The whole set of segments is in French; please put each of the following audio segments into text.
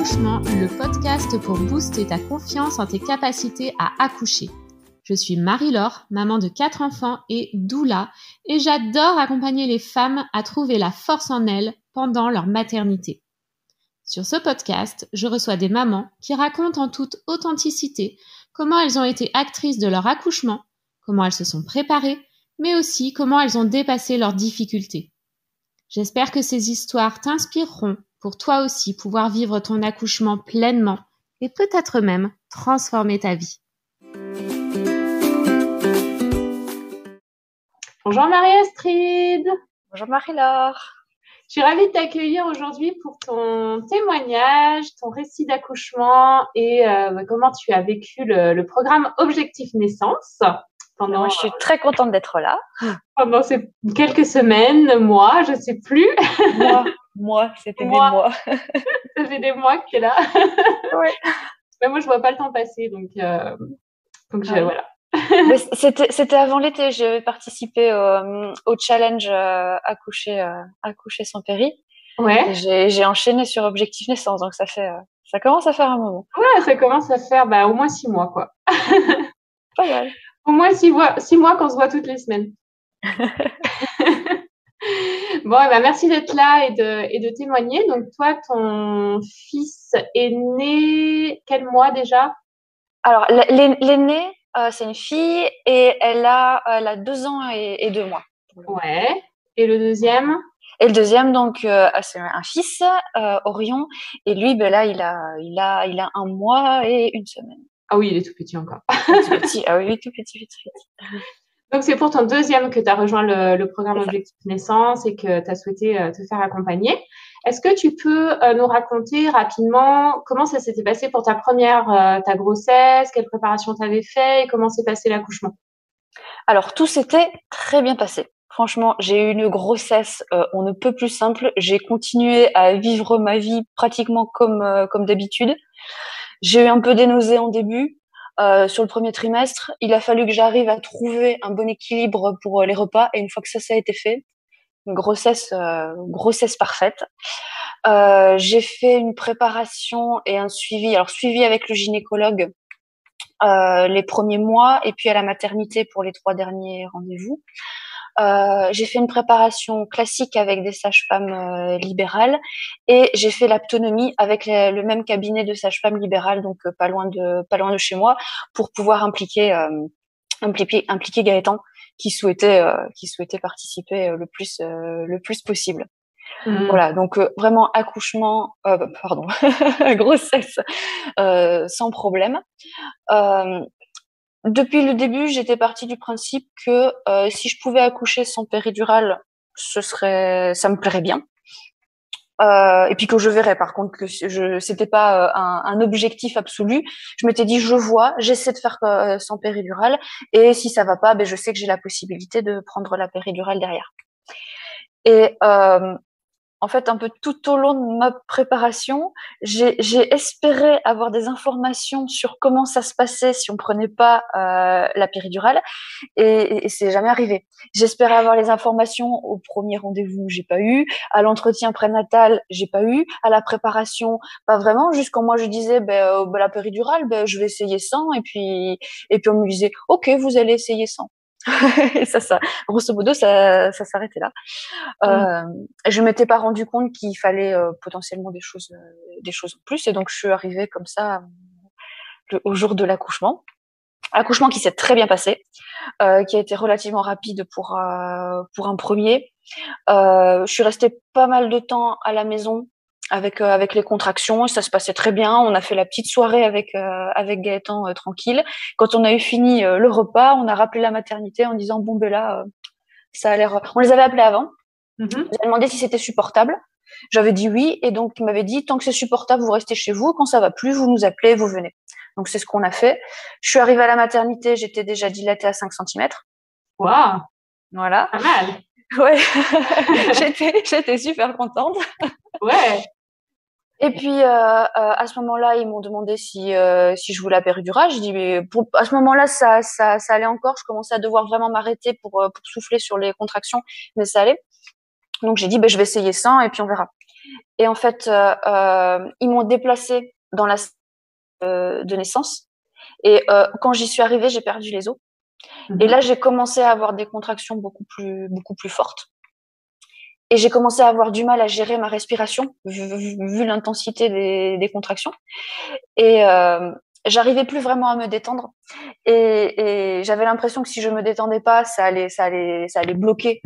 Accouchement, le podcast pour booster ta confiance en tes capacités à accoucher. Je suis Marie-Laure, maman de 4 enfants et doula, et j'adore accompagner les femmes à trouver la force en elles pendant leur maternité. Sur ce podcast, je reçois des mamans qui racontent en toute authenticité comment elles ont été actrices de leur accouchement, comment elles se sont préparées, mais aussi comment elles ont dépassé leurs difficultés. J'espère que ces histoires t'inspireront pour toi aussi pouvoir vivre ton accouchement pleinement et peut-être même transformer ta vie. Bonjour Marie-Astrid. Bonjour Marie-Laure. Je suis ravie de t'accueillir aujourd'hui pour ton témoignage, ton récit d'accouchement et comment tu as vécu le programme Objectif Naissance. Moi, je suis très contente d'être là. Pendant ces quelques semaines, mois, je ne sais plus. C'était des mois. Ça fait des mois que tu es là. Oui. Mais moi, je ne vois pas le temps passer, donc voilà. Mais c'était avant l'été. J'ai participé au challenge accoucher sans péri. Ouais. Et j'ai enchaîné sur Objectif Naissance, donc ça commence à faire un moment. Ouais, ça commence à faire au moins 6 mois, quoi. Pas mal. Au moins 6 mois qu'on se voit toutes les semaines. Bon, merci d'être là et de témoigner. Donc, toi, ton fils est né quel mois déjà? Alors, l'aînée, c'est une fille et elle a 2 ans et 2 mois. Ouais. Et le deuxième? Et le deuxième, donc, c'est un fils, Orion. Et lui, là, il a 1 mois et 1 semaine. Ah oui, il est tout petit encore. Tout petit. Ah oui, tout petit. Donc, c'est pour ton deuxième que tu as rejoint le programme Objectif Naissance et que tu as souhaité te faire accompagner. Est-ce que tu peux nous raconter rapidement comment ça s'était passé pour ta grossesse, quelle préparation tu avais fait et comment s'est passé l'accouchement? Alors, tout s'était très bien passé. Franchement, j'ai eu une grossesse on ne peut plus simple. J'ai continué à vivre ma vie pratiquement comme d'habitude. J'ai eu un peu des nausées en début. Sur le premier trimestre, il a fallu que j'arrive à trouver un bon équilibre pour les repas. Et une fois que ça a été fait, une grossesse parfaite. J'ai fait une préparation et un suivi. Alors, suivi avec le gynécologue les premiers mois et puis à la maternité pour les 3 derniers rendez-vous. J'ai fait une préparation classique avec des sages-femmes libérales et j'ai fait l'aptonomie avec le même cabinet de sages-femmes libérales, donc pas loin de chez moi, pour pouvoir impliquer Gaëtan qui souhaitait participer le plus possible. Voilà, donc vraiment grossesse sans problème. Depuis le début, j'étais partie du principe que si je pouvais accoucher sans péridurale, ça me plairait bien. Et puis que je verrais, par contre, que c'était pas un objectif absolu. Je m'étais dit, j'essaie de faire sans péridurale, et si ça va pas, je sais que j'ai la possibilité de prendre la péridurale derrière. Et en fait, un peu tout au long de ma préparation, j'ai espéré avoir des informations sur comment ça se passait si on prenait pas la péridurale, et c'est jamais arrivé. J'espérais avoir les informations au premier rendez-vous, j'ai pas eu. À l'entretien prénatal, j'ai pas eu. À la préparation, pas vraiment. Jusqu'en moi, je disais, la péridurale, je vais essayer sans. Et puis on me disait, ok, vous allez essayer sans. Et ça, grosso modo, ça s'arrêtait là. Je m'étais pas rendu compte qu'il fallait potentiellement des choses en plus, et donc je suis arrivée comme ça au jour de l'accouchement. Accouchement qui s'est très bien passé, qui a été relativement rapide pour un premier. Je suis restée pas mal de temps à la maison avec les contractions, ça se passait très bien. On a fait la petite soirée avec Gaëtan tranquille. Quand on a eu fini le repas, on a rappelé la maternité en disant ça a l'air. On les avait appelés avant. Ils avaient demandé si c'était supportable. J'avais dit oui, et donc ils m'avaient dit tant que c'est supportable, vous restez chez vous. Quand ça va plus, vous nous appelez, vous venez. Donc c'est ce qu'on a fait. Je suis arrivée à la maternité, j'étais déjà dilatée à 5 cm. Waouh. Voilà. Pas mal. Ouais. J'étais super contente. Ouais. Et puis à ce moment-là, ils m'ont demandé si je voulais la péridurale. J'ai dit à ce moment-là, ça allait encore. Je commençais à devoir vraiment m'arrêter pour souffler sur les contractions, mais ça allait. Donc j'ai dit je vais essayer sans et puis on verra. Et en fait, ils m'ont déplacée dans la salle de naissance. Et quand j'y suis arrivée, j'ai perdu les os. Et là, j'ai commencé à avoir des contractions beaucoup plus fortes. Et j'ai commencé à avoir du mal à gérer ma respiration, vu l'intensité des contractions. Et j'arrivais plus vraiment à me détendre. Et j'avais l'impression que si je me détendais pas, ça allait bloquer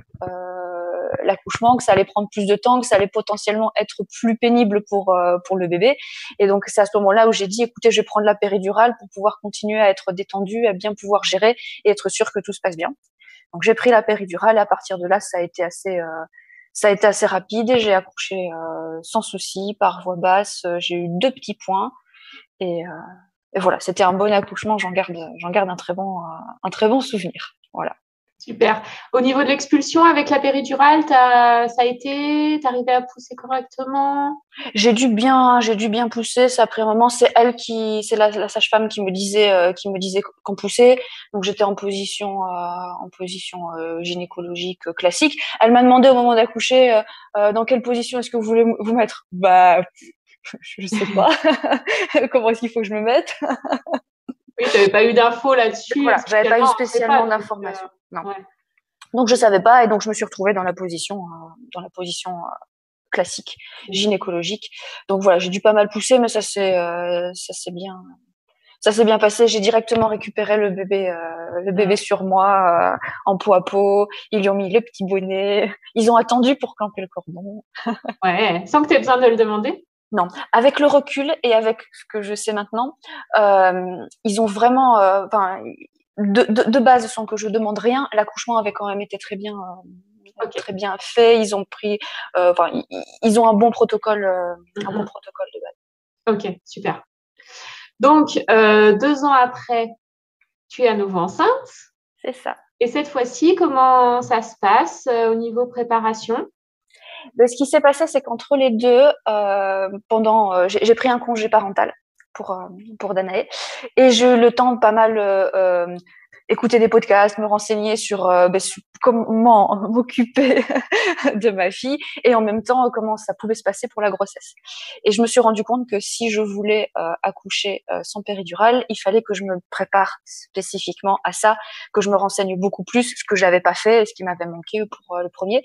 l'accouchement, que ça allait prendre plus de temps, que ça allait potentiellement être plus pénible pour le bébé. Et donc c'est à ce moment-là où j'ai dit, écoutez, je vais prendre la péridurale pour pouvoir continuer à être détendue, à bien pouvoir gérer et être sûre que tout se passe bien. Donc j'ai pris la péridurale et à partir de là, ça a été assez rapide et j'ai accouché sans souci, par voie basse. J'ai eu 2 petits points et voilà, c'était un bon accouchement. J'en garde un très bon souvenir. Voilà. Super. Au niveau de l'expulsion avec la péridurale, ça a été, t'arrivais à pousser correctement? J'ai dû bien pousser. Ça a pris un moment. C'est la sage-femme qui me disait qu'on poussait. Donc j'étais en position gynécologique classique. Elle m'a demandé au moment d'accoucher dans quelle position est-ce que vous voulez vous mettre. Bah, je sais pas. Comment est-ce qu'il faut que je me mette? Oui, t'avais pas eu d'infos là-dessus. Voilà, j'avais pas eu spécialement d'informations. Non. Ouais. Donc je savais pas et donc je me suis retrouvée dans la position classique gynécologique. Donc voilà, j'ai dû pas mal pousser, mais ça s'est bien passé. J'ai directement récupéré le bébé sur moi en peau à peau. Ils lui ont mis le petit bonnet. Ils ont attendu pour camper le cordon. Ouais, sans que tu aies besoin de le demander. Non, avec le recul et avec ce que je sais maintenant, ils ont vraiment, de base, sans que je demande rien, l'accouchement avait quand même été très bien fait. Ils ont pris, ils ont un bon protocole de base. Ok, super. Donc 2 ans après, tu es à nouveau enceinte. C'est ça. Et cette fois-ci, comment ça se passe au niveau préparation? Ce qui s'est passé, c'est qu'entre les deux, j'ai pris un congé parental pour Danae et j'ai eu le temps de pas mal écouter des podcasts, me renseigner sur comment m'occuper de ma fille et en même temps comment ça pouvait se passer pour la grossesse. Et je me suis rendu compte que si je voulais accoucher sans péridurale, il fallait que je me prépare spécifiquement à ça, que je me renseigne beaucoup plus, ce que j'avais pas fait et ce qui m'avait manqué pour le premier.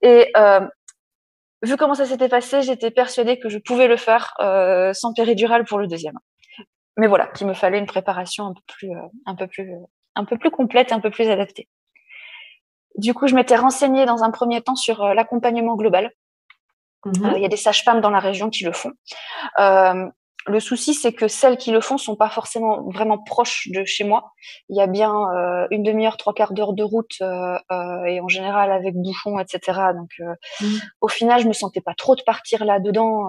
Et vu comment ça s'était passé, j'étais persuadée que je pouvais le faire sans péridurale pour le deuxième. Mais voilà, qu'il me fallait une préparation un peu plus complète, un peu plus adaptée. Du coup, je m'étais renseignée dans un premier temps sur l'accompagnement global. Il y a des sages-femmes dans la région qui le font. Le souci, c'est que celles qui le font sont pas forcément vraiment proches de chez moi. Il y a bien une demi-heure, 3/4 d'heure de route et en général avec bouchons, etc. Donc, au final, je me sentais pas trop de partir là-dedans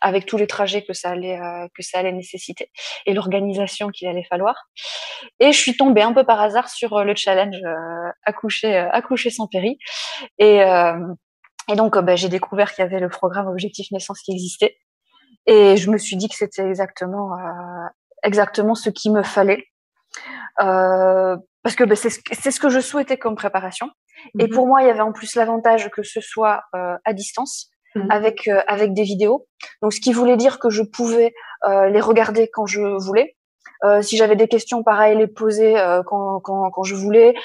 avec tous les trajets que ça allait nécessiter et l'organisation qu'il allait falloir. Et je suis tombée un peu par hasard sur le challenge accoucher sans péri. Et donc, j'ai découvert qu'il y avait le programme Objectif Naissance qui existait. Et je me suis dit que c'était exactement ce qu'il me fallait. Parce que c'est ce que je souhaitais comme préparation. Et pour moi, il y avait en plus l'avantage que ce soit à distance, avec des vidéos. Donc, ce qui voulait dire que je pouvais les regarder quand je voulais. Si j'avais des questions, pareil, les poser quand je voulais,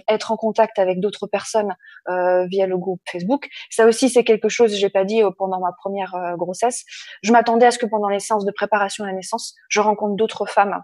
être en contact avec d'autres personnes via le groupe Facebook. Ça aussi, c'est quelque chose que j'ai pas dit pendant ma première grossesse. Je m'attendais à ce que pendant les séances de préparation à la naissance, je rencontre d'autres femmes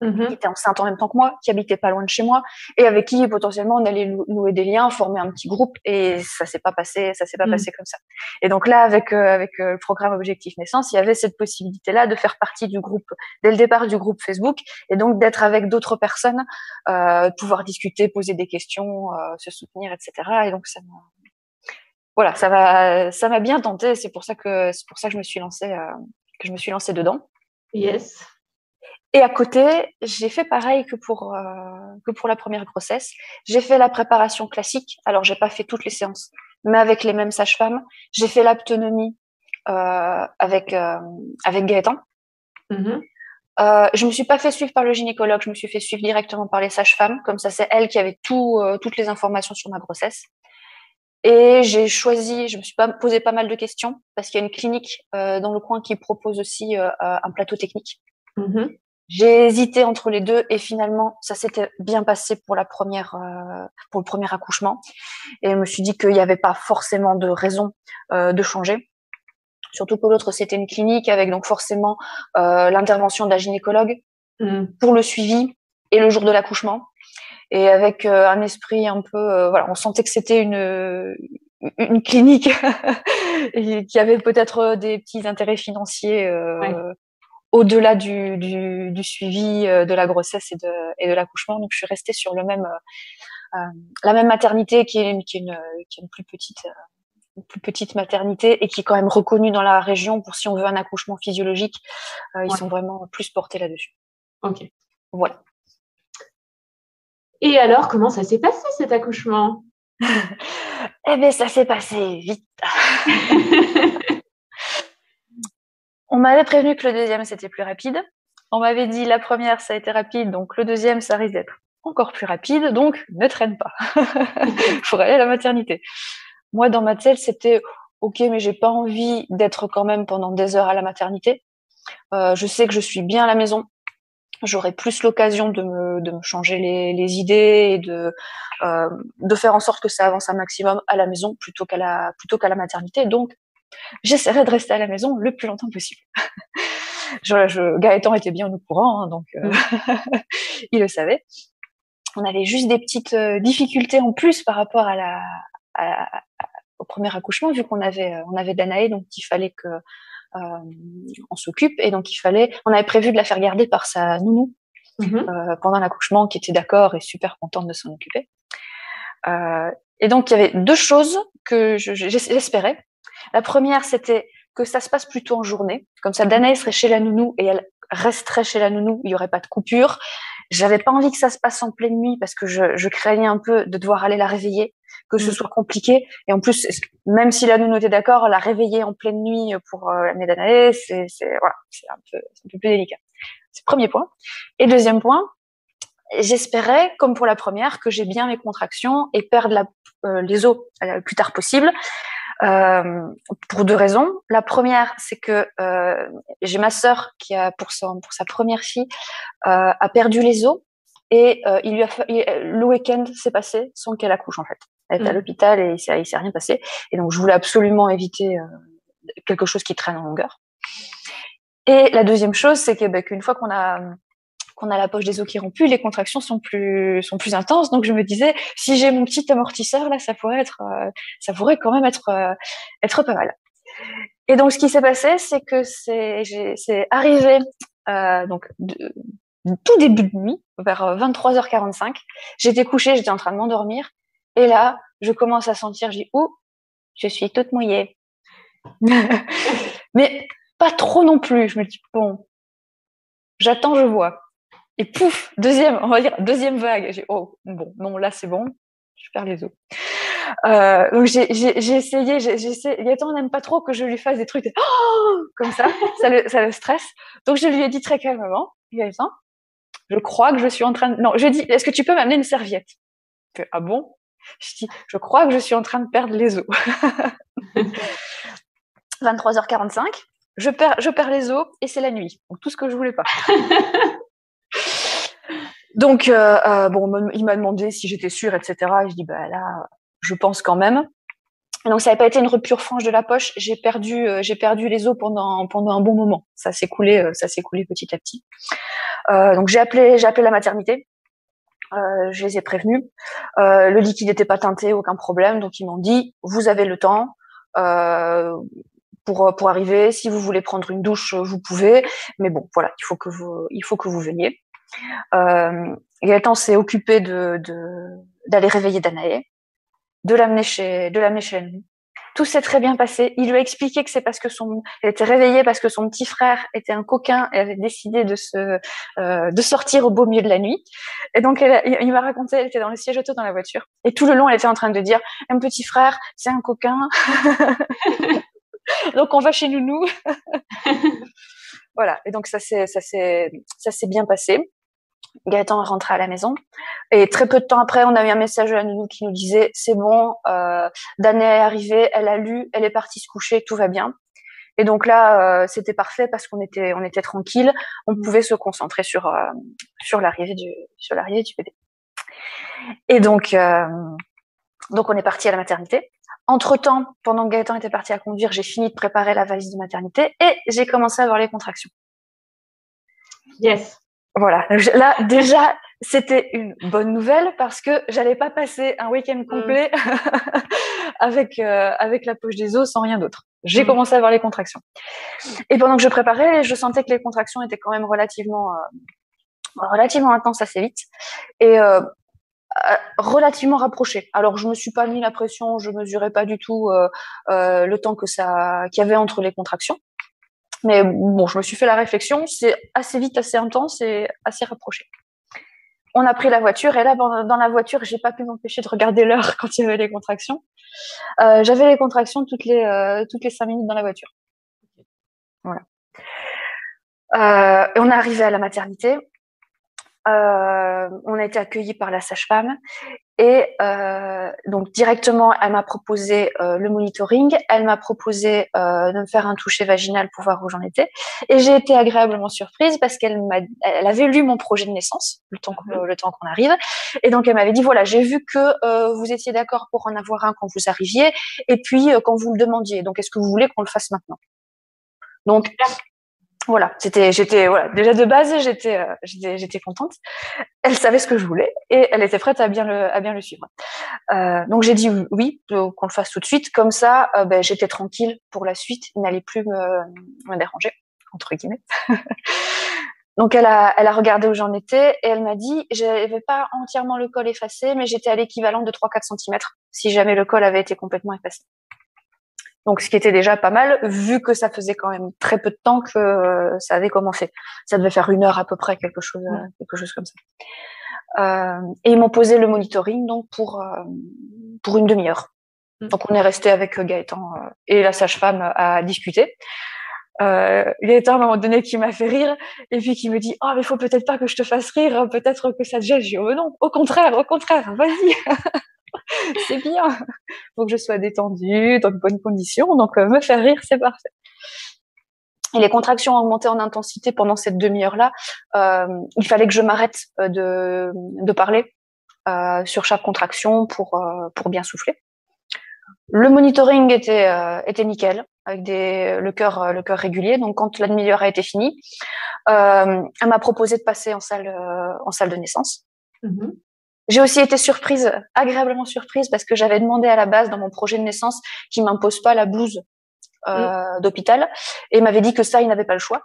qui étaient enceintes en même temps que moi, qui habitaient pas loin de chez moi, et avec qui potentiellement on allait nouer des liens, former un petit groupe, et ça s'est pas passé comme ça. Et donc là, avec le programme Objectif Naissance, il y avait cette possibilité-là de faire partie du groupe dès le départ du groupe Facebook, et donc d'être avec d'autres personnes, de pouvoir discuter, poser des questions, se soutenir, etc. Et donc ça m'a bien tenté. C'est pour ça que je me suis lancée dedans. Yes. Et à côté, j'ai fait pareil que pour la première grossesse. J'ai fait la préparation classique. Alors, j'ai pas fait toutes les séances, mais avec les mêmes sages-femmes. J'ai fait l'aptonomie avec Gaëtan. Je me suis pas fait suivre par le gynécologue. Je me suis fait suivre directement par les sages-femmes. Comme ça, c'est elle qui avait toutes les informations sur ma grossesse. Et je me suis posé pas mal de questions parce qu'il y a une clinique dans le coin qui propose aussi un plateau technique. Mhm. J'ai hésité entre les deux et finalement, ça s'était bien passé pour pour le premier accouchement. Et je me suis dit qu'il n'y avait pas forcément de raison de changer. Surtout que l'autre, c'était une clinique avec donc forcément l'intervention d'un gynécologue pour le suivi et le jour de l'accouchement. Et avec un esprit un peu, voilà, on sentait que c'était une clinique et qui avait peut-être des petits intérêts financiers au-delà du suivi de la grossesse et de l'accouchement. Donc je suis restée sur la même maternité qui est une plus petite maternité et qui est quand même reconnue dans la région pour si on veut un accouchement physiologique. Ils sont vraiment plus portés là-dessus. Ok. Voilà. Et alors, comment ça s'est passé cet accouchement? Eh bien, ça s'est passé vite. On m'avait prévenu que le deuxième, c'était plus rapide. On m'avait dit la première, ça a été rapide, donc le deuxième, ça risque d'être encore plus rapide, donc ne traîne pas. Faut aller à la maternité. Moi, dans ma tête, c'était ok, mais j'ai pas envie d'être quand même pendant des heures à la maternité. Je sais que je suis bien à la maison. J'aurai plus l'occasion de me changer les idées et de faire en sorte que ça avance un maximum à la maison plutôt qu'à la maternité. Donc, j'essaierai de rester à la maison le plus longtemps possible. Gaëtan était bien au courant, hein, donc il le savait. On avait juste des petites difficultés en plus par rapport au premier accouchement, vu on avait Danae, donc il fallait que on s'occupe, et donc on avait prévu de la faire garder par sa nounou pendant l'accouchement, qui était d'accord et super contente de s'en occuper. Et donc il y avait deux choses que j'espérais. La première, c'était que ça se passe plutôt en journée, comme ça Danae serait chez la nounou et elle resterait chez la nounou, il y aurait pas de coupure. J'avais pas envie que ça se passe en pleine nuit parce que je craignais un peu de devoir aller la réveiller, que ce soit compliqué. Et en plus, même si la nounou était d'accord, la réveiller en pleine nuit pour l'année Danae, c'est un peu plus délicat. C'est le premier point. Et deuxième point, j'espérais, comme pour la première, que j'ai bien mes contractions et perdre les os le plus tard possible. Pour deux raisons. La première, c'est que j'ai ma sœur qui a pour sa première fille a perdu les os et le week-end s'est passé sans qu'elle accouche en fait. Elle était à l'hôpital et il s'est rien passé. Et donc je voulais absolument éviter quelque chose qui traîne en longueur. Et la deuxième chose, c'est que qu'une fois qu'on a la poche des os qui est rompue, les contractions sont plus intenses. Donc je me disais, si j'ai mon petit amortisseur là, ça pourrait quand même être pas mal. Et donc ce qui s'est passé, c'est que c'est arrivé donc tout début de nuit, vers 23h45. J'étais couchée, j'étais en train de m'endormir, et là je commence à sentir, je dis je suis toute mouillée, mais pas trop non plus. Je me dis bon, j'attends, je vois. Et pouf, deuxième vague. J'ai bon, non, là c'est bon, je perds les os. Donc j'ai essayé. Gaëtan n'aime pas trop que je lui fasse des trucs comme ça, ça le stresse. Donc je lui ai dit très calmement, Gaëtan, je crois que je suis en train de... Non, je lui ai dit, est-ce que tu peux m'amener une serviette? Ah bon? Je dis, je crois que je suis en train de perdre les os. 23h45, je perds les os et c'est la nuit. Donc tout ce que je voulais pas. Donc, il m'a demandé si j'étais sûre, etc. Et je dis, là, je pense quand même. Et donc, ça n'avait pas été une rupture franche de la poche. J'ai perdu les os pendant un bon moment. Ça s'est coulé petit à petit. Donc, j'ai appelé la maternité. Je les ai prévenus. Le liquide n'était pas teinté, aucun problème. Donc, ils m'ont dit, vous avez le temps pour arriver. Si vous voulez prendre une douche, vous pouvez. Mais bon, voilà, il faut que vous veniez. Gaëtan s'est occupé d'aller réveiller Danae, de l'amener chez la nounou. Tout s'est très bien passé. Il lui a expliqué que c'est parce que elle était réveillée parce que son petit frère était un coquin et avait décidé de sortir au beau milieu de la nuit. Et donc il m'a raconté, elle était dans le siège auto dans la voiture. Et tout le long, elle était en train de dire, un petit frère, c'est un coquin. Donc on va chez nounou. Voilà. Et donc ça s'est bien passé. Gaëtan est rentré à la maison. Et très peu de temps après, on a eu un message de la nounou qui nous disait, c'est bon, Danae est arrivée, elle a lu, elle est partie se coucher, tout va bien. Et donc là, c'était parfait parce qu'on était tranquille, on pouvait se concentrer sur l'arrivée du bébé. Et donc on est parti à la maternité. Entre-temps, pendant que Gaëtan était parti à conduire, j'ai fini de préparer la valise de maternité et j'ai commencé à avoir les contractions. Yes. Voilà. Là, déjà, c'était une bonne nouvelle parce que j'allais pas passer un week-end complet avec la poche des os sans rien d'autre. J'ai commencé à avoir les contractions. Et pendant que je préparais, je sentais que les contractions étaient quand même relativement intenses assez vite et relativement rapprochées. Alors, je me suis pas mis la pression, je mesurais pas du tout le temps qu'il y avait entre les contractions. Mais bon, je me suis fait la réflexion, c'est assez vite, assez intense et assez rapproché. On a pris la voiture et là, dans la voiture, j'ai pas pu m'empêcher de regarder l'heure quand il y avait les contractions. J'avais les contractions toutes les 5 minutes dans la voiture. Voilà. Et on est arrivé à la maternité. On a été accueillis par la sage-femme et donc directement elle m'a proposé le monitoring, elle m'a proposé de me faire un toucher vaginal pour voir où j'en étais et j'ai été agréablement surprise parce qu'elle avait lu mon projet de naissance le temps qu'on arrive et donc elle m'avait dit voilà, j'ai vu que vous étiez d'accord pour en avoir un quand vous arriviez et puis quand vous le demandiez, donc est-ce que vous voulez qu'on le fasse maintenant? Donc voilà, voilà, déjà de base, j'étais contente. Elle savait ce que je voulais et elle était prête à bien le suivre. Donc j'ai dit oui, qu'on le fasse tout de suite. Comme ça, j'étais tranquille pour la suite. Il n'allait plus me déranger, entre guillemets. Donc elle a regardé où j'en étais et elle m'a dit, j'avais pas entièrement le col effacé, mais j'étais à l'équivalent de 3-4 cm si jamais le col avait été complètement effacé. Donc, ce qui était déjà pas mal, vu que ça faisait quand même très peu de temps que ça avait commencé. Ça devait faire 1 heure à peu près, quelque chose comme ça. Et ils m'ont posé le monitoring donc pour 1 demi-heure. Donc, on est resté avec Gaëtan et la sage-femme à discuter. Gaëtan, à un moment donné, qui m'a fait rire et puis qui me dit « Oh, mais faut peut-être pas que je te fasse rire, peut-être que ça te gêne. » J'ai dit « Oh non, au contraire, vas-y !» C'est bien. Faut que je sois détendue, dans de bonnes conditions. Donc, me faire rire, c'est parfait. Et les contractions ont augmenté en intensité pendant cette demi-heure-là. Il fallait que je m'arrête de parler sur chaque contraction pour bien souffler. Le monitoring était nickel, avec le cœur régulier. Donc, quand la demi-heure a été finie, elle m'a proposé de passer en salle de naissance. J'ai aussi été agréablement surprise, parce que j'avais demandé à la base dans mon projet de naissance qu'il m'impose pas la blouse d'hôpital, et il m'avait dit que ça, il n'avait pas le choix.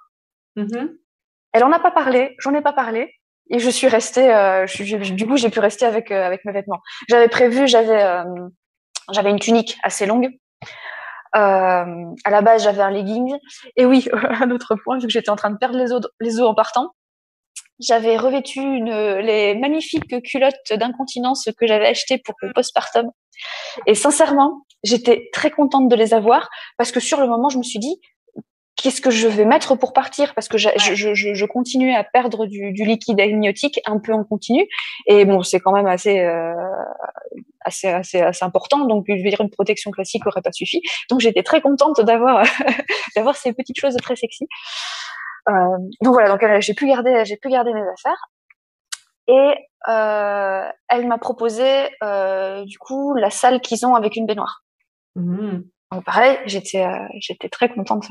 Elle en a pas parlé, j'en ai pas parlé, et je suis restée. Du coup, j'ai pu rester avec mes vêtements. J'avais une tunique assez longue. À la base, j'avais un legging. Et oui, un autre point, vu que j'étais en train de perdre les os en partant. J'avais revêtu les magnifiques culottes d'incontinence que j'avais achetées pour le postpartum. Et sincèrement, j'étais très contente de les avoir parce que sur le moment, je me suis dit, qu'est-ce que je vais mettre pour partir? Parce que je continuais à perdre du liquide amniotique un peu en continu. Et bon, c'est quand même assez important. Donc, je vais dire une protection classique aurait pas suffi. Donc, j'étais très contente d'avoir ces petites choses très sexy. Donc voilà, j'ai pu garder mes affaires et elle m'a proposé du coup la salle qu'ils ont avec une baignoire. Donc pareil, j'étais très contente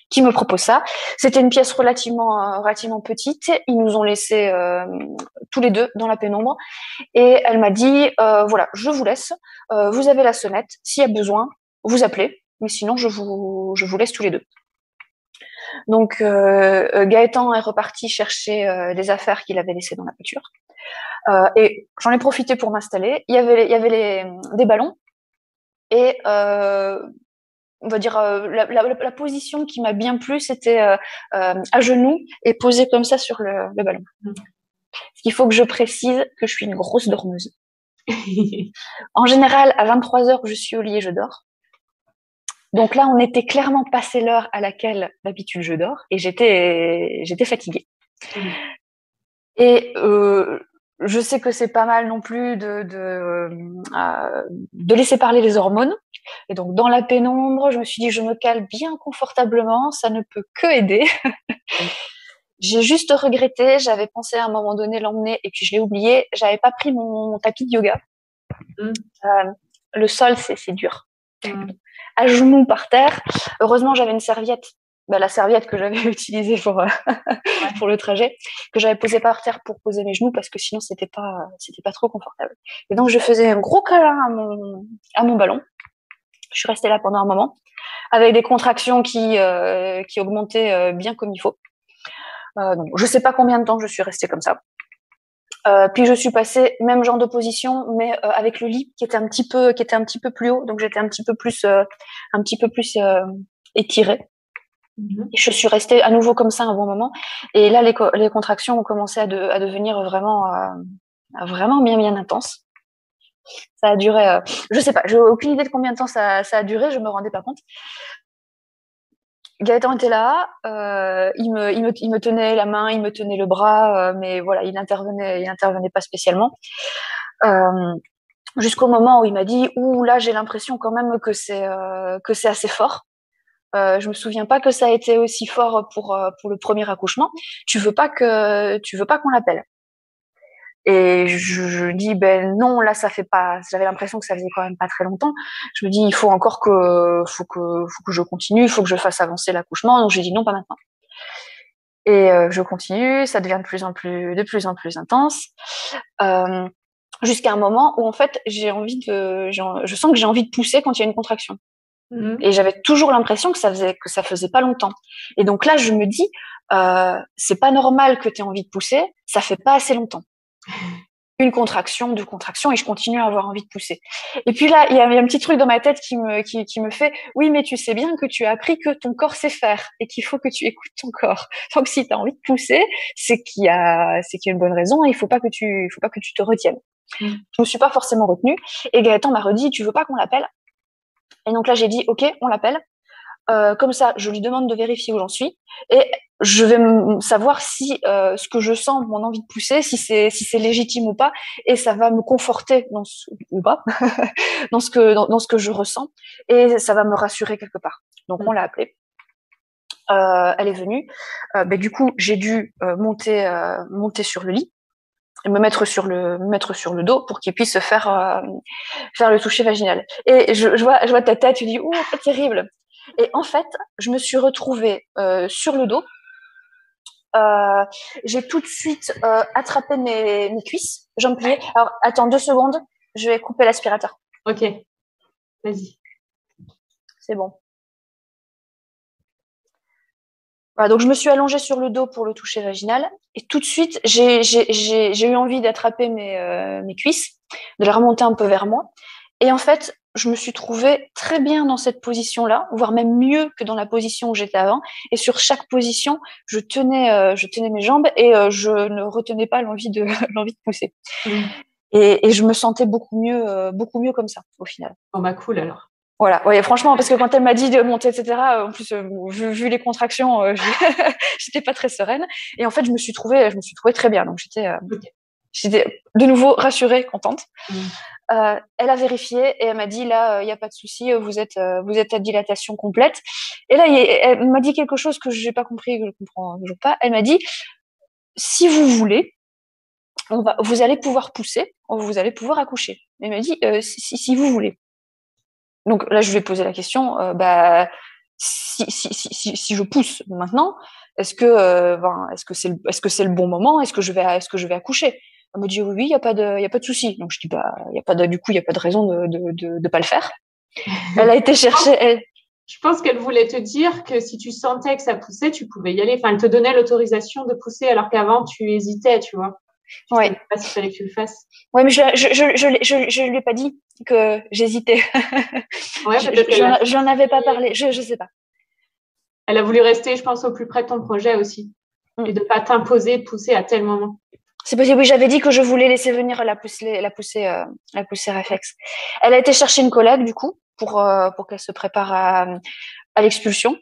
qu'ils me proposent ça. C'était une pièce relativement petite. Ils nous ont laissé tous les deux dans la pénombre et elle m'a dit voilà, je vous laisse. Vous avez la sonnette. S'il y a besoin, vous appelez. Mais sinon, je vous laisse tous les deux. Donc Gaëtan est reparti chercher des affaires qu'il avait laissées dans la voiture. Et j'en ai profité pour m'installer. Il y avait des ballons et on va dire la position qui m'a bien plu, c'était à genoux et posée comme ça sur le ballon. Ce qu'il faut que je précise que je suis une grosse dormeuse. En général, à 23h, je suis au lit et je dors. Donc là, on était clairement passé l'heure à laquelle d'habitude je dors et j'étais fatiguée. Et je sais que c'est pas mal non plus de laisser parler les hormones. Et donc, dans la pénombre, je me suis dit, je me cale bien confortablement, ça ne peut que aider. J'ai juste regretté, j'avais pensé à un moment donné l'emmener et puis je l'ai oublié. J'avais pas pris mon tapis de yoga. Le sol, c'est dur. À genoux par terre. Heureusement, j'avais une serviette. La serviette que j'avais utilisée pour le trajet, que j'avais posée par terre pour poser mes genoux parce que sinon c'était pas trop confortable. Et donc je faisais un gros câlin à mon ballon. Je suis restée là pendant un moment avec des contractions qui augmentaient bien comme il faut. Donc, je sais pas combien de temps je suis restée comme ça. Puis je suis passée même genre de position, mais avec le lit qui était un petit peu plus haut, donc j'étais un petit peu plus étirée. Et je suis restée à nouveau comme ça un bon moment. Et là, les contractions ont commencé à devenir vraiment bien intenses. Ça a duré, je sais pas, j'ai aucune idée de combien de temps ça a duré, je me rendais pas compte. Gaëtan était là, il me tenait la main, il me tenait le bras, mais voilà, il intervenait pas spécialement. Jusqu'au moment où il m'a dit, ouh là, j'ai l'impression quand même que c'est assez fort. Je me souviens pas que ça a été aussi fort pour le premier accouchement. Tu veux pas qu'on l'appelle? Et je dis ben non, là ça fait pas. J'avais l'impression que ça faisait quand même pas très longtemps. Je me dis il faut encore faut que je continue, il faut que je fasse avancer l'accouchement. Donc j'ai dit non, pas maintenant. Et je continue, ça devient de plus en plus intense, jusqu'à un moment où en fait je sens que j'ai envie de pousser quand il y a une contraction. Et j'avais toujours l'impression que ça faisait pas longtemps. Et donc là je me dis c'est pas normal que tu aies envie de pousser, ça fait pas assez longtemps. Une contraction, deux contractions, et je continue à avoir envie de pousser. Et puis là, il y a un petit truc dans ma tête qui me fait, oui, mais tu sais bien que tu as appris que ton corps sait faire et qu'il faut que tu écoutes ton corps. Donc si tu as envie de pousser, c'est qu'il y a une bonne raison et il faut pas que tu te retiennes. Je me suis pas forcément retenue et Gaëtan m'a redit, tu veux pas qu'on l'appelle? Et donc là, j'ai dit, ok, on l'appelle. Comme ça, je lui demande de vérifier où j'en suis et je vais savoir si ce que je sens, mon envie de pousser, si c'est légitime ou pas, et ça va me conforter ou pas dans ce que je ressens, et ça va me rassurer quelque part. Donc on l'a appelée. Elle est venue. Du coup, j'ai dû monter sur le lit et me mettre sur le dos pour qu'il puisse faire le toucher vaginal. Et je vois ta tête, tu dis ouh, c'est terrible. Et en fait, je me suis retrouvée sur le dos. J'ai tout de suite attrapé mes cuisses, jambes pliées. Alors, attends 2 secondes, je vais couper l'aspirateur. Ok, vas-y. C'est bon. Voilà, donc je me suis allongée sur le dos pour le toucher vaginal. Et tout de suite, j'ai eu envie d'attraper mes cuisses, de les remonter un peu vers moi. Et en fait, je me suis trouvée très bien dans cette position-là, voire même mieux que dans la position où j'étais avant. Et sur chaque position, je tenais mes jambes et je ne retenais pas l'envie de pousser. Et je me sentais beaucoup mieux comme ça, au final. Oh bah cool alors. Voilà, ouais, franchement, parce que quand elle m'a dit de monter, etc., en plus, vu les contractions, j'étais pas très sereine. Et en fait, je me suis trouvée très bien. Donc j'étais de nouveau rassurée, contente. Elle a vérifié et elle m'a dit là, il y a pas de souci, vous êtes à dilatation complète. Et là, elle m'a dit quelque chose que j'ai pas compris, que je comprends toujours pas. Elle m'a dit si vous voulez, vous allez pouvoir pousser, vous allez pouvoir accoucher. Elle m'a dit si vous voulez. Donc là, je lui ai posé la question si je pousse maintenant, est-ce que c'est le bon moment, est-ce que je vais accoucher? Elle me dit oui, il y a pas de souci. Donc je dis il y a pas de raison de pas le faire. Elle a été chercher. Je pense qu'elle voulait te dire que si tu sentais que ça poussait, tu pouvais y aller. Enfin, elle te donnait l'autorisation de pousser alors qu'avant tu hésitais, tu vois. Tu savais pas s'il fallait que tu le fasses. Ouais, mais je lui ai pas dit que j'hésitais. Ouais, j'en avais pas parlé. Je sais pas. Elle a voulu rester, je pense, au plus près de ton projet aussi. Et de pas t'imposer de pousser à tel moment. C'est possible, oui, j'avais dit que je voulais laisser venir la poussée réflexe. Elle a été chercher une collègue, du coup, pour qu'elle se prépare à l'expulsion.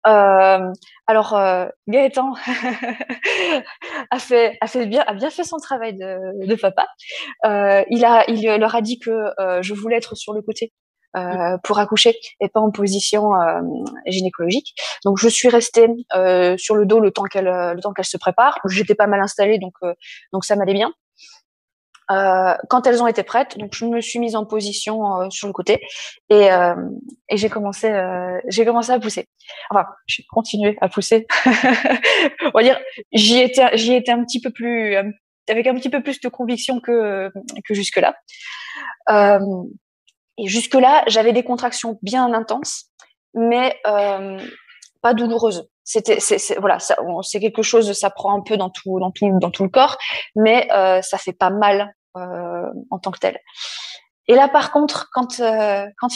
Alors, Gaëtan a bien fait son travail de papa. Il leur a dit que je voulais être sur le côté pour accoucher et pas en position gynécologique. Donc, je suis restée sur le dos le temps qu'elle se prépare. J'étais pas mal installée, donc ça m'allait bien. Quand elles ont été prêtes, donc je me suis mise en position sur le côté et j'ai commencé à pousser. Enfin, j'ai continué à pousser. On va dire, j'y étais un petit peu plus avec un petit peu plus de conviction que jusque là. Et jusque là, j'avais des contractions bien intenses, mais pas douloureuses. Voilà, c'est quelque chose, ça prend un peu dans tout le corps, mais ça fait pas mal en tant que tel. Et là, par contre, quand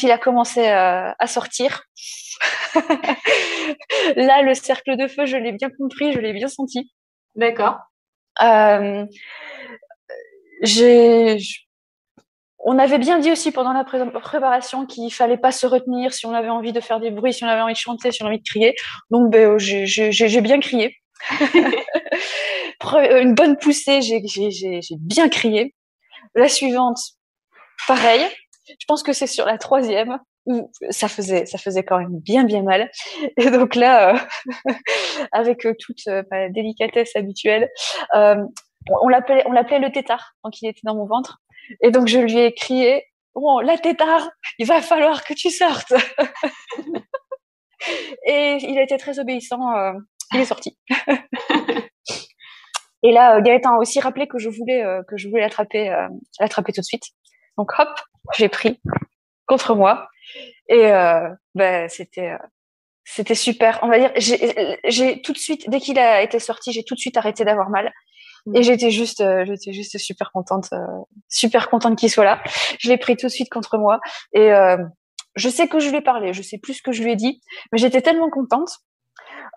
il a commencé à sortir, là, le cercle de feu, je l'ai bien compris, je l'ai bien senti. D'accord. On avait bien dit aussi pendant la préparation qu'il fallait pas se retenir si on avait envie de faire des bruits, si on avait envie de chanter, si on avait envie de crier. Donc, j'ai bien crié. Une bonne poussée, j'ai bien crié. La suivante, pareil. Je pense que c'est sur la troisième où ça faisait quand même bien mal. Et donc là, avec toute ma délicatesse habituelle, on l'appelait le tétard quand il était dans mon ventre. Et donc, je lui ai crié, bon, la tétard, il va falloir que tu sortes. Et il a été très obéissant. Il est sorti. Et là, Gaëtan a aussi rappelé que je voulais l'attraper tout de suite. Donc, hop, j'ai pris contre moi. Et c'était super. On va dire, j'ai tout de suite, dès qu'il a été sorti, j'ai tout de suite arrêté d'avoir mal. Et j'étais juste super contente qu'il soit là. Je l'ai pris tout de suite contre moi et je sais que je lui ai parlé, je sais plus ce que je lui ai dit, mais j'étais tellement contente.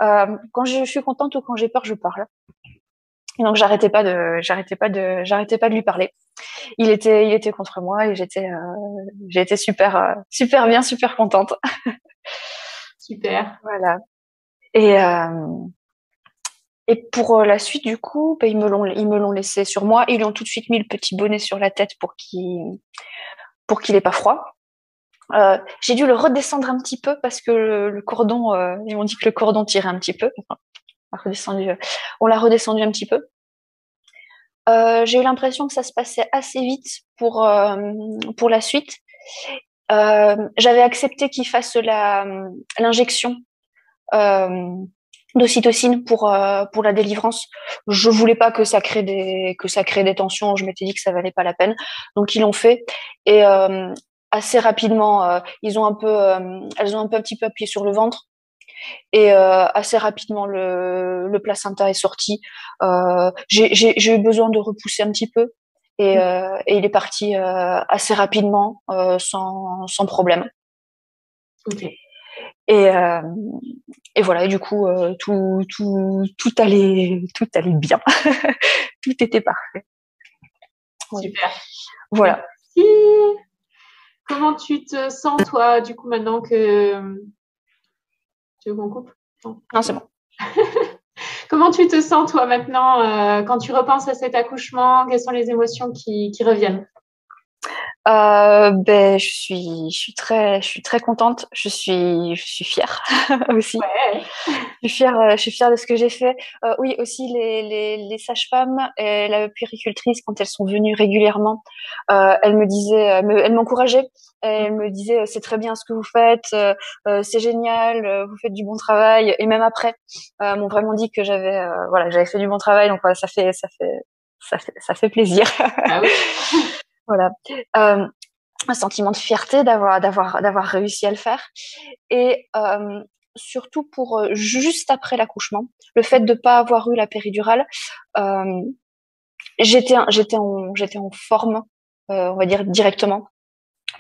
Quand je suis contente ou quand j'ai peur, je parle. Et donc j'arrêtais pas de lui parler. Il était contre moi et j'étais super bien, super contente. Super. Voilà. Et pour la suite, du coup, ils me l'ont laissé sur moi. Ils lui ont tout de suite mis le petit bonnet sur la tête pour qu'il ait pas froid. J'ai dû le redescendre un petit peu parce que le cordon, ils m'ont dit que le cordon tirait un petit peu. Enfin, on l'a redescendu un petit peu. J'ai eu l'impression que ça se passait assez vite pour la suite. J'avais accepté qu'il fasse l'injection d'ocytocine pour la délivrance. Je voulais pas que ça crée des tensions. Je m'étais dit que ça valait pas la peine. Donc ils l'ont fait et assez rapidement elles ont un petit peu appuyé sur le ventre et assez rapidement le placenta est sorti. J'ai eu besoin de repousser un petit peu et il est parti assez rapidement sans problème. Ok. Et voilà, et du coup, tout allait bien. Tout était parfait. Super. Voilà. Merci. Comment tu te sens, toi, du coup, maintenant que... Tu veux qu'on coupe? Non, c'est bon. Comment tu te sens, toi, maintenant, quand tu repenses à cet accouchement? Quelles sont les émotions qui reviennent? Je suis très contente. Je suis fière aussi. Ouais. Je suis fière de ce que j'ai fait. Oui, aussi les sages-femmes et la puéricultrice, quand elles sont venues régulièrement, elles me disaient, elles m'encourageaient. Elles me disaient, c'est très bien ce que vous faites, c'est génial, vous faites du bon travail. Et même après, m'ont vraiment dit que j'avais fait du bon travail. Donc voilà, ça fait plaisir. Ah oui. Voilà. Un sentiment de fierté d'avoir réussi à le faire et surtout pour juste après l'accouchement, le fait de pas avoir eu la péridurale, j'étais en forme, on va dire directement.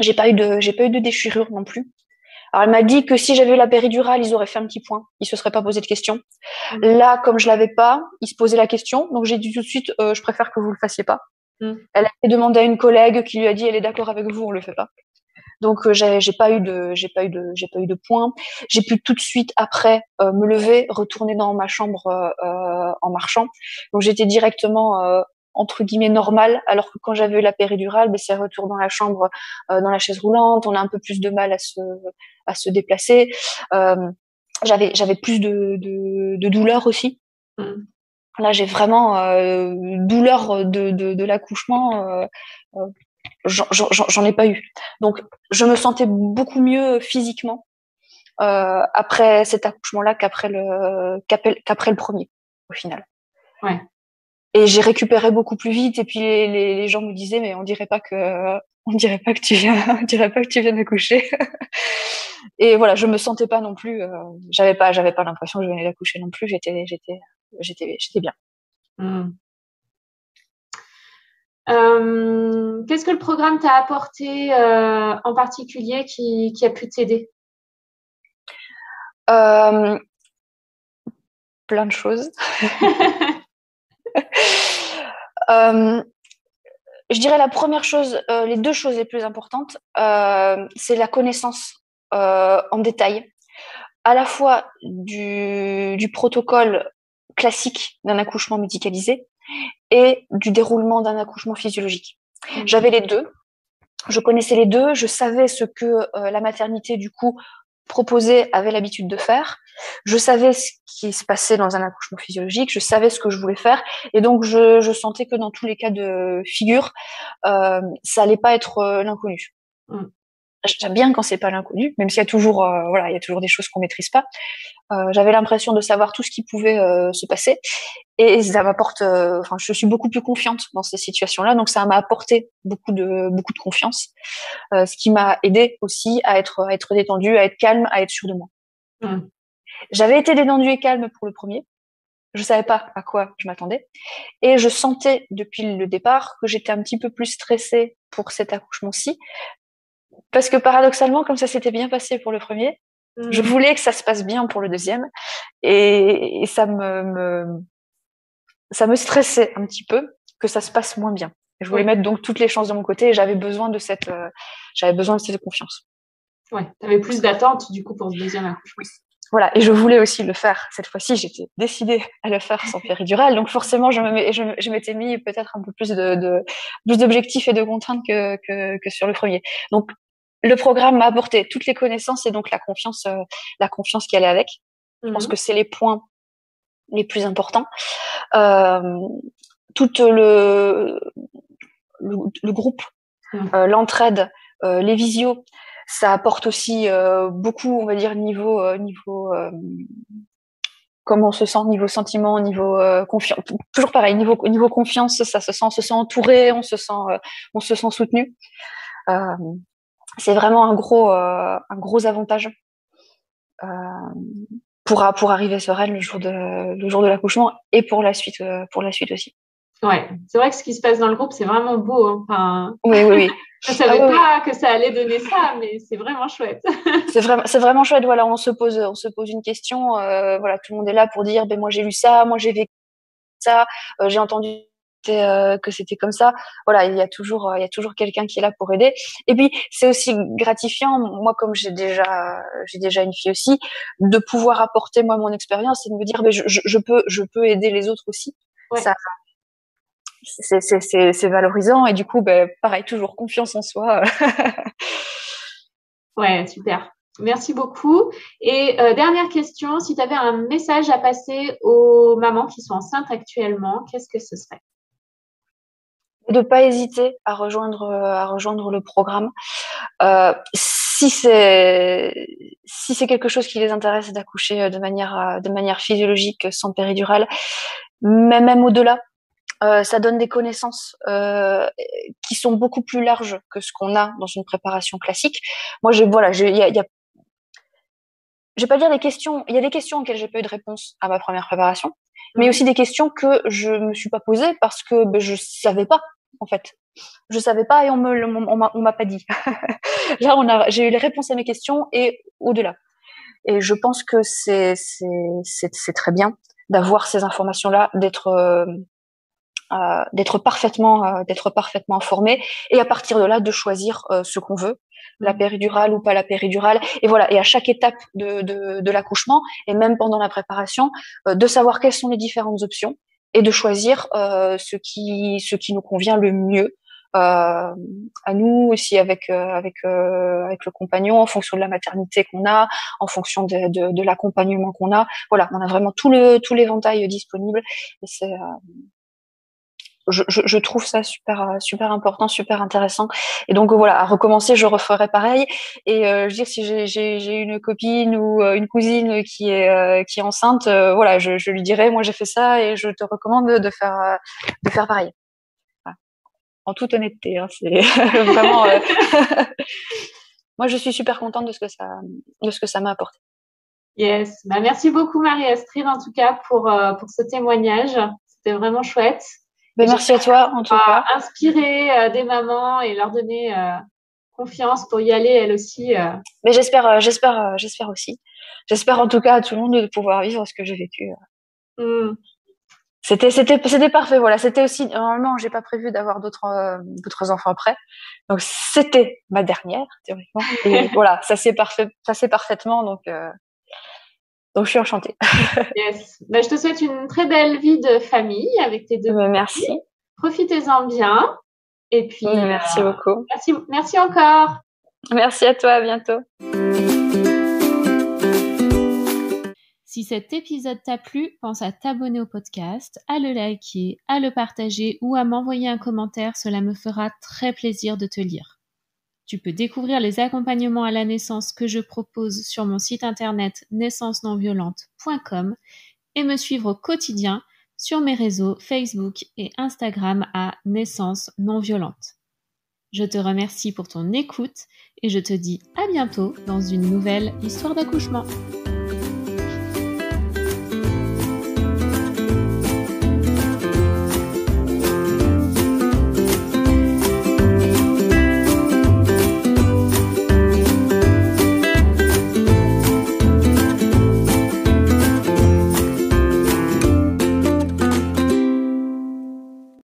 J'ai pas eu de déchirure non plus. Alors elle m'a dit que si j'avais eu la péridurale, ils auraient fait un petit point, ils se seraient pas posé de questions. Là, comme je l'avais pas, ils se posaient la question, donc j'ai dit tout de suite, je préfère que vous le fassiez pas. Elle a demandé à une collègue qui lui a dit, elle est d'accord avec vous, on le fait pas. Donc j'ai pas eu de points. J'ai pu tout de suite après me lever, retourner dans ma chambre en marchant. Donc j'étais directement entre guillemets normale, alors que quand j'avais eu la péridurale, ben, c'est retour dans la chambre, dans la chaise roulante, on a un peu plus de mal à se déplacer. J'avais plus de douleur aussi. Mm. Là, j'ai vraiment douleur de l'accouchement. J'en ai pas eu. Donc, je me sentais beaucoup mieux physiquement après cet accouchement-là qu'après le premier, au final. Ouais. Et j'ai récupéré beaucoup plus vite. Et puis les gens me disaient, mais on dirait pas que tu viens, on dirait pas que tu viens d'accoucher. Et voilà, je me sentais pas non plus. J'avais pas l'impression que je venais d'accoucher non plus. J'étais bien. Mm. Qu'est-ce que le programme t'a apporté en particulier qui a pu t'aider? Plein de choses. Je dirais la première chose, les deux choses les plus importantes, c'est la connaissance en détail, à la fois du protocole classique d'un accouchement médicalisé et du déroulement d'un accouchement physiologique. J'avais les deux, je connaissais les deux, je savais ce que la maternité du coup proposait, avait l'habitude de faire. Je savais ce qui se passait dans un accouchement physiologique, je savais ce que je voulais faire, et donc je sentais que dans tous les cas de figure, ça allait pas être l'inconnu. Mm. J'aime bien quand c'est pas l'inconnu, même s'il y a toujours, voilà, il y a toujours des choses qu'on maîtrise pas. J'avais l'impression de savoir tout ce qui pouvait se passer, et ça m'apporte, enfin, je suis beaucoup plus confiante dans ces situations-là, donc ça m'a apporté beaucoup de confiance, ce qui m'a aidé aussi à être détendue, à être calme, à être sûre de moi. Mm. J'avais été détendue et calme pour le premier. Je savais pas à quoi je m'attendais. Et je sentais depuis le départ que j'étais un petit peu plus stressée pour cet accouchement-ci. Parce que paradoxalement, comme ça s'était bien passé pour le premier, je voulais que ça se passe bien pour le deuxième. Et ça ça me stressait un petit peu que ça se passe moins bien. Je voulais mettre donc toutes les chances de mon côté et j'avais besoin de cette confiance. Ouais, tu avais plus d'attente du coup pour ce deuxième accouchement. Voilà, et je voulais aussi le faire. Cette fois-ci, j'étais décidée à le faire sans péridurale. Donc forcément, je m'étais mis peut-être un peu plus plus d'objectifs et de contraintes que sur le premier. Donc le programme m'a apporté toutes les connaissances et donc la confiance qui allait avec. Je pense que c'est les points les plus importants. Tout le groupe, l'entraide, les visios, ça apporte aussi beaucoup, on va dire, comment on se sent, niveau sentiment, niveau confiance. Toujours pareil, niveau confiance, ça se sent, on se sent entouré, on se sent soutenu. C'est vraiment un gros avantage pour arriver sereine le jour de l'accouchement et pour la suite aussi. Ouais, c'est vrai que ce qui se passe dans le groupe, c'est vraiment beau. Hein. Enfin, oui. Je savais pas que ça allait donner ça, mais c'est vraiment chouette. c'est vraiment chouette. Voilà, on se pose une question. Voilà, tout le monde est là pour dire, ben moi j'ai vu ça, moi j'ai vécu ça, j'ai entendu que c'était comme ça. Voilà, il y a toujours quelqu'un qui est là pour aider. Et puis c'est aussi gratifiant, moi comme j'ai déjà une fille aussi, de pouvoir apporter moi mon expérience et de me dire, ben je peux aider les autres aussi. Ouais. Ça, c'est valorisant et du coup, ben pareil, toujours confiance en soi. Ouais, super. Merci beaucoup. Et dernière question, si tu avais un message à passer aux mamans qui sont enceintes actuellement, qu'est-ce que ce serait? De pas hésiter à rejoindre le programme. Si c'est quelque chose qui les intéresse d'accoucher de manière physiologique sans péridurale, mais même au-delà, ça donne des connaissances qui sont beaucoup plus larges que ce qu'on a dans une préparation classique. Moi, je vais pas dire des questions. Il y a des questions auxquelles j'ai pas eu de réponse à ma première préparation, mais aussi des questions que je me suis pas posées parce que je savais pas en fait. Je savais pas et on m'a pas dit. Là, j'ai eu les réponses à mes questions et au-delà. Et je pense que c'est très bien d'avoir ces informations-là, d'être d'être parfaitement informé, et à partir de là de choisir ce qu'on veut, la péridurale ou pas la péridurale, et voilà. Et à chaque étape de l'accouchement, et même pendant la préparation, de savoir quelles sont les différentes options et de choisir ce qui nous convient le mieux. À nous aussi avec le compagnon, en fonction de la maternité qu'on a, en fonction de l'accompagnement qu'on a. Voilà, on a vraiment tout l'éventail disponible, et c'est je trouve ça super important, super intéressant. Et donc voilà, à recommencer, je referai pareil. Et je veux dire, si j'ai une copine ou une cousine qui est enceinte, voilà, je lui dirai, moi j'ai fait ça et je te recommande de faire pareil. Voilà. En toute honnêteté, hein, c'est vraiment. Moi, je suis super contente de ce que ça m'a apporté. Yes, bah merci beaucoup Marie-Astrid en tout cas pour ce témoignage. C'était vraiment chouette. Ben, merci à toi en tout cas. Inspirer des mamans et leur donner confiance pour y aller elles aussi. Mais j'espère aussi. J'espère en tout cas à tout le monde de pouvoir vivre ce que j'ai vécu. C'était parfait, voilà. C'était aussi, normalement, j'ai pas prévu d'avoir d'autres enfants après. Donc, c'était ma dernière, théoriquement. Et voilà, ça s'est parfaitement, donc je suis enchantée. Yes. Bah, je te souhaite une très belle vie de famille avec tes deux. Merci. Profitez-en bien. Et puis, merci beaucoup. Merci encore. Merci à toi, à bientôt. Si cet épisode t'a plu, pense à t'abonner au podcast, à le liker, à le partager ou à m'envoyer un commentaire, cela me fera très plaisir de te lire. Tu peux découvrir les accompagnements à la naissance que je propose sur mon site internet naissancenonviolente.com et me suivre au quotidien sur mes réseaux Facebook et Instagram à Naissance Non Violente. Je te remercie pour ton écoute et je te dis à bientôt dans une nouvelle histoire d'accouchement.